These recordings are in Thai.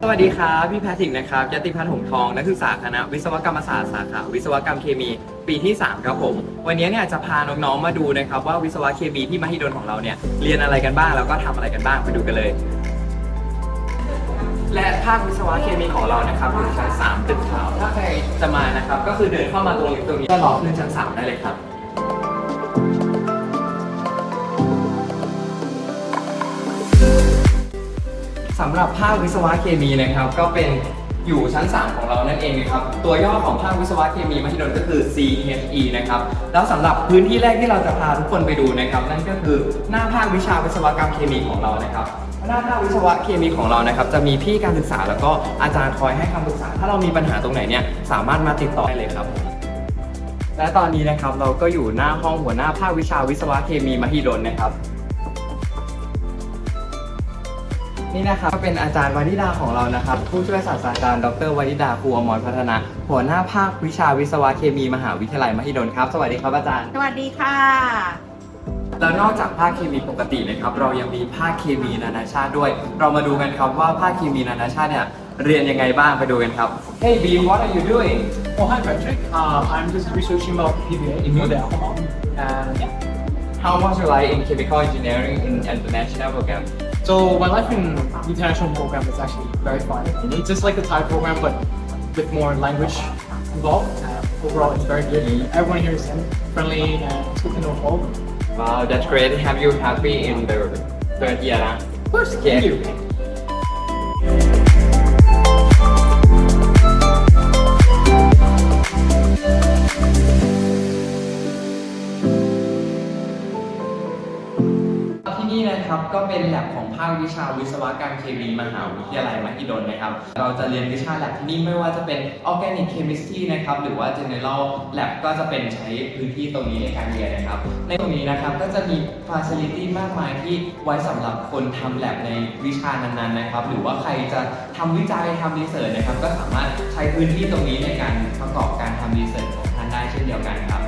วัสดีครับพี่แพทริกนะครับยติพัฒน์หงทองนักศึกษาคณะวิศวกรรมศาสตร์สาขาวิศวกรรมเคมีปีที่3ครับผมวันนี้เนี่ยจะพาน้องๆมาดูนะครับว่าวิศวะเคมีที่มหิดลของเราเนี่ยเรียนอะไรกันบ้างแล้วก็ทำอะไรกันบ้างไปดูกันเลยและภาควิศวะเคมีของเรานะครับอยู่ชั้น3ตึกขาวถ้าใครจะมานะครับก็คือเดินเข้ามาตรงนี้ก็รอขึ้นชั้น3ได้เลยครับสำหรับภาควิศวะเคมีนะครับก็เป็นอยู่ชั้น3ของเรานั่นเองนะครับตัวย่อของภาควิศวะเคมีมหิดลก็คือ CHE นะครับแล้วสำหรับพื้นที่แรกที่เราจะพาทุกคนไปดูนะครับนั่นก็คือหน้าภาควิชาวิศวกรรมเคมีของเรานะครับหน้าภาควิศวะเคมีของเรานะครับจะมีพี่การศึกษาแล้วก็อาจารย์คอยให้คำปรึกษาถ้าเรามีปัญหาตรงไหนเนี่ยสามารถมาติดต่อได้เลยครับและตอนนี้นะครับเราก็อยู่หน้าห้องหัวหน้าภาควิชาวิศวะเคมีมหิดลนะครับนี่นะครับเป็นอาจารย์วนิดาของเรานะครับผู้ช่วยศาสตราจารย์ดรวนิดาครูอมรพัฒนาหัวหน้าภาควิชาวิศวะเคมีมหาวิทยาลัยมหิดลครับสวัสดีครับอาจารย์สวัสดีค่ะแล้วนอกจากภาคเคมีปกตินะครับเรายังมีภาคเคมีนานาชาติด้วยเรามาดูกันครับว่าภาคเคมีนานาชาติเนี่ยเรียนยังไงบ้างไปดูกันครับ Hey B what are you doing Oh hi Patrick I'm just researching about PVA in model and How was your life in chemical engineering in international program so my life in international program is actually very fun. It's just like the Thai program but with more language involved. Overall it's very good. Everyone here is friendly and it's good to know all. Wow that's great have you happy in the third year Of course thank youนี่นะครับก็เป็นแลบของภาควิชาวิศวกรรมเคมีมหาวิทยาลัยมหิดลนะครับเราจะเรียนวิชาแลบที่นี่ไม่ว่าจะเป็น Organic Chemistry นะครับหรือว่า General Lab ก็จะเป็นใช้พื้นที่ตรงนี้ในการเรียนนะครับในตรงนี้นะครับก็จะมี Facility มากมายที่ไว้สำหรับคนทำแลบในวิชานั้นๆนะครับหรือว่าใครจะทำวิจัยทำรีเสิร์ชนะครับก็สามารถใช้พื้นที่ตรงนี้ในการประกอบการทำรีเสิร์ชของท่านได้เช่นเดียวกันครับ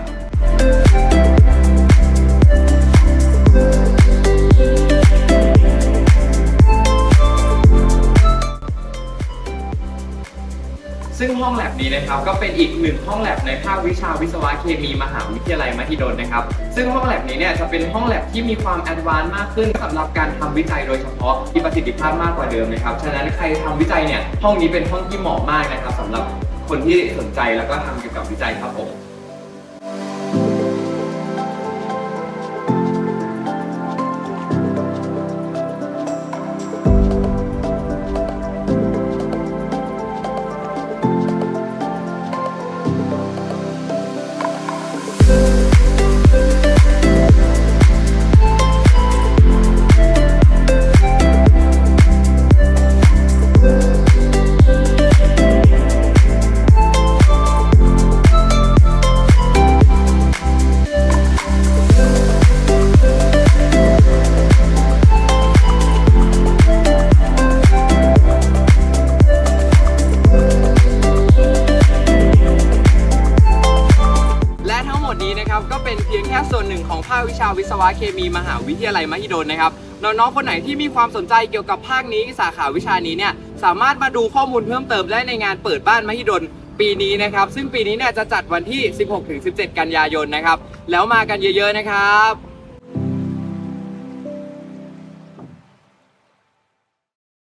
ซึ่งห้องแลบนี้นะครับก็เป็นอีกหนึ่งห้องแลบในภาควิชาวิศวะเคมีมหาวิทยาลัยมหิดลนะครับซึ่งห้องแลบนี้เนี่ยจะเป็นห้องแลบที่มีความแอดวานซ์มากขึ้นสำหรับการทำวิจัยโดยเฉพาะมีประสิทธิภาพมากกว่าเดิมนะครับฉะนั้นใครทำวิจัยเนี่ยห้องนี้เป็นห้องที่เหมาะมากนะครับสำหรับคนที่สนใจแล้วก็ทำเกี่ยวกับวิจัยครับผมก็เป็นเพียงแค่ส่วนหนึ่งของภาควิชาวิศวะเคมีมหาวิทยาลัยมหิดลนะครับน้องๆคนไหนที่มีความสนใจเกี่ยวกับภาคนี้สาขาวิชานี้เนี่ยสามารถมาดูข้อมูลเพิ่มเติมได้ในงานเปิดบ้านมหิดลปีนี้นะครับซึ่งปีนี้เนี่ยจะจัดวันที่ 16-17 กันยายนนะครับแล้วมากันเยอะๆนะครับ